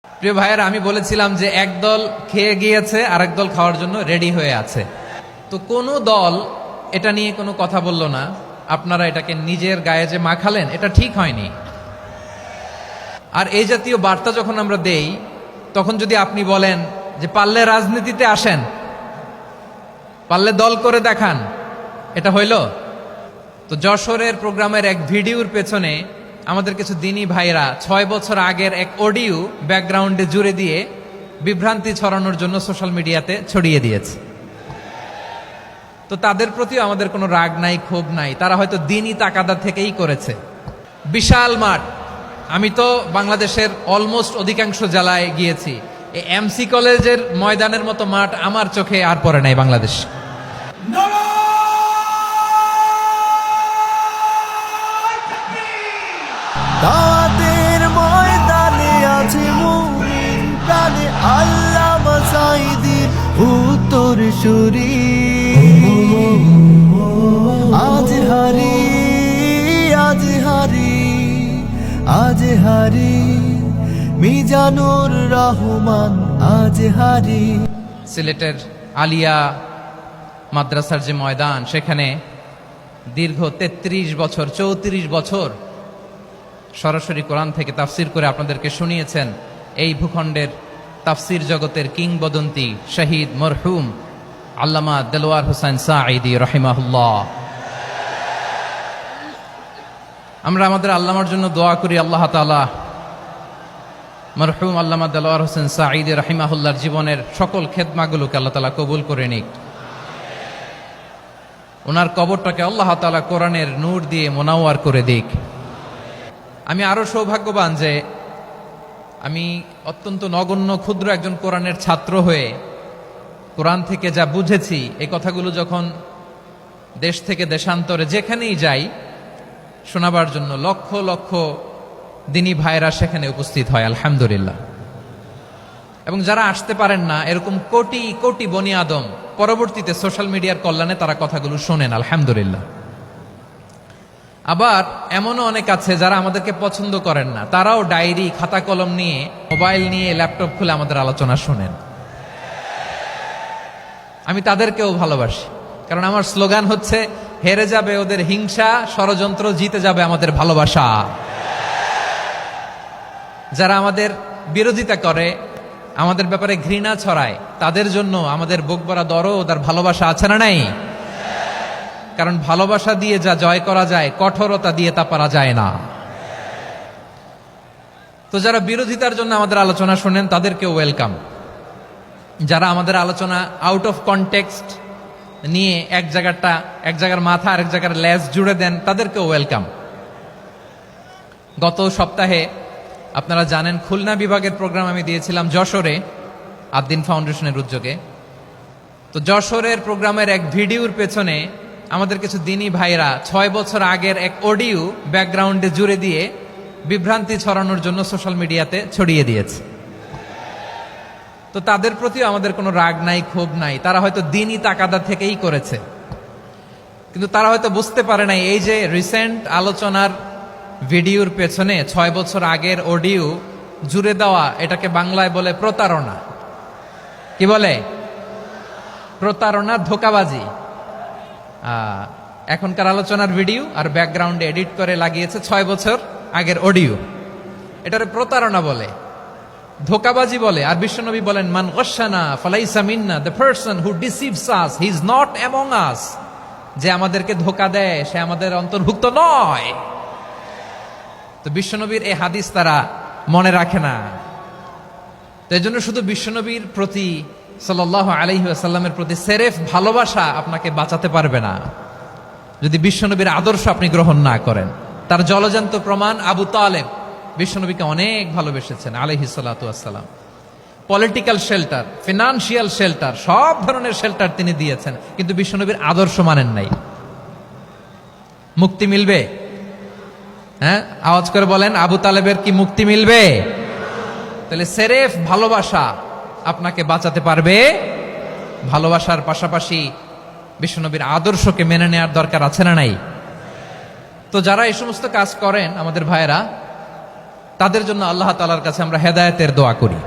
প্রিয় ভাইয়েরা, আমি বলেছিলাম যে একদল খেয়ে গিয়েছে আর একদল খাওয়ার জন্য রেডি হয়ে আছে। তো কোনো দল এটা নিয়ে কোনো কথা বলল না। আপনারা এটাকে নিজের গায়ে যে মাখালেন, এটা ঠিক হয়নি। আর এই জাতীয় বার্তা যখন আমরা দেই, তখন যদি আপনি বলেন যে পারলে রাজনীতিতে আসেন, পারলে দল করে দেখান, এটা হইল? তো যশোরের প্রোগ্রামের এক ভিডিওর পেছনে আমাদের কিছু দিনী ভাইরা 6 বছর আগের এক অডিও ব্যাকগ্রাউন্ডে জুড়ে দিয়ে বিভ্রান্তি ছড়ানোর জন্য সোশ্যাল মিডিয়াতে ছড়িয়ে দিয়েছে। তো তাদের প্রতিও আমাদের কোনো রাগ নাই, ক্ষোভ নাই। তারা হয়তো দিনই তাকাদা থেকেই করেছে। বিশাল মাঠ, আমি তো বাংলাদেশের অলমোস্ট অধিকাংশ জেলায় গিয়েছি। এই এমসি কলেজের ময়দানের মতো মাঠ আমার চোখে আর পড়ে নাই বাংলাদেশ। দাওয়াতের ময়দানে আছে মুমিন প্রাণে আল্লামা সাঈদীর উত্তরসূরি। আজ হারি আজ হারি আজ হারি মিজানুর রহমান আজ হারি। সিলেটের আলিয়া মাদ্রাসার যে ময়দান, সেখানে দীর্ঘ 33 বছর 34 বছর সরাসরি কোরআন থেকে তাফসির করে আপনাদেরকে শুনিয়েছেন এই ভূখণ্ডের তাফসির জগতের কিংবদন্তি শহীদ মরহুম আল্লামা দেলোয়ার হোসেন সাঈদী রাহিমাহুল্লাহ। আমরা আমাদের আল্লামার জন্য দোয়া করি, আল্লাহ তাআলা মরহুম আল্লামা দেলোয়ার হোসেন সাঈদী রাহিমাহুল্লাহর জীবনের সকল খেদমাগুলোকে আল্লাহ তাআলা কবুল করে নিক। ওনার কবরটাকে আল্লাহ তাআলা কোরআনের নূর দিয়ে মোনাওয়ার করে দিক। আমি আরো সৌভাগ্যবান যে আমি অত্যন্ত নগণ্য ক্ষুদ্র একজন কোরআনের ছাত্র হয়ে কোরআন থেকে যা বুঝেছি, এই কথাগুলো যখন দেশ থেকে দেশান্তরে যেখানেই যাই শোনাবার জন্য লক্ষ লক্ষ দিনী ভাইরা সেখানে উপস্থিত হয়, আলহামদুলিল্লাহ। এবং যারা আসতে পারেন না, এরকম কোটি কোটি বনি আদম পরবর্তীতে সোশ্যাল মিডিয়ার কল্যাণে তারা কথাগুলো শোনেন, আলহামদুলিল্লাহ। আবার এমনও অনেক আছে যারা আমাদেরকে পছন্দ করেন না, তারাও ডায়েরি খাতা কলম নিয়ে, মোবাইল নিয়ে, ল্যাপটপ খুলে আমাদের আলোচনা শোনেন। আমি তাদেরকেও ভালোবাসি, কারণ আমার স্লোগান হচ্ছে হেরে যাবে ওদের হিংসা, ষড়যন্ত্র, জিতে যাবে আমাদের ভালোবাসা। যারা আমাদের বিরোধিতা করে, আমাদের ব্যাপারে ঘৃণা ছড়ায়, তাদের জন্য আমাদের বুক ভরা দরদ আর ভালোবাসা আছে না নাই? কারণ ভালোবাসা দিয়ে যা জয় করা যায়, কঠোরতা দিয়ে তা পারা যায় না। তো যারা বিরোধিতার জন্য আমাদের আলোচনা শোনেন, তাদেরকে ওয়েলকাম। যারা আমাদের আলোচনা আউট অফ কনটেক্সট নিয়ে এক জায়গার মাথা আর এক জায়গার লেজ জুড়ে দেন, তাদেরকে ওয়েলকাম। গত সপ্তাহে আপনারা জানেন খুলনা বিভাগের প্রোগ্রাম আমি দিয়েছিলাম যশোরে আদ্দিন ফাউন্ডেশনের উদ্যোগে। তো যশোরের প্রোগ্রামের এক ভিডিওর পেছনে আমাদের কিছু দিনী ভাইরা 6 বছর আগের এক অডিও ব্যাকগ্রাউন্ডে জুড়ে দিয়ে বিভ্রান্তি ছড়ানোর জন্য সোশ্যাল মিডিয়াতে ছড়িয়ে দিয়েছে। তো তাদের প্রতিও আমাদের কোনো রাগ নাই, ক্ষোভ নাই। তারা হয়তো দিনই তাকাদা থেকেই করেছে, কিন্তু তারা হয়তো বুঝতে পারে নাই এই যে রিসেন্ট আলোচনার ভিডিওর পেছনে 6 বছর আগের অডিও জুড়ে দেওয়া, এটাকে বাংলায় বলে প্রতারণা। কি বলে? প্রতারণা, ধোঁকাবাজি। এখনকার আলোচনার ভিডিও আর ব্যাকগ্রাউন্ডে এডিট করে লাগিয়েছে 6 বছর আগের অডিও। এটারে প্রতারণা বলে, ধোঁকাবাজি বলে। আর বিশ্বনবী বলেন, মান গশানা ফালাইসা মিন্না, the person who deceives us he is not among us. যে আমাদেরকে ধোঁকা দেয়, সে আমাদের অন্তর্ভুক্ত নয়। তো বিশ্বনবীর এই হাদিস তারা মনে রাখে না। তো এই জন্য শুধু বিশ্বনবীর প্রতি সাল্লাল্লাহু আলাইহি ওয়াসাল্লামের প্রতি সেরেফ ভালোবাসা আপনাকে বাঁচাতে পারবে না যদি বিশ্বনবীর আদর্শ আপনি গ্রহণ না করেন। তার জলজান্ত প্রমাণ, আবু তালেব বিশ্বনবীকে অনেক ভালোবেসেছেন আলাইহিস সালাতু ওয়াসসালাম। পলিটিক্যাল শেল্টার, ফিনান্সিয়াল শেল্টার, সব ধরনের শেল্টার তিনি দিয়েছেন, কিন্তু বিশ্বনবীর আদর্শ মানেন নাই। মুক্তি মিলবে? হ্যাঁ, আওয়াজ করে বলেন, আবু তালেবের কি মুক্তি মিলবে? তাহলে সেরেফ ভালোবাসা আপনাকে বাঁচাতে পারবে। ভালোবাসার পাশাপাশি বিশ্বনবীর আদর্শকে মেনে নেওয়ার দরকার আছে না নাই? তো যারা এই সমস্ত কাজ করেন আমাদের ভাইয়েরা, তাদের জন্য আল্লাহ তাআলার কাছে আমরা হেদায়েতের দোয়া করি।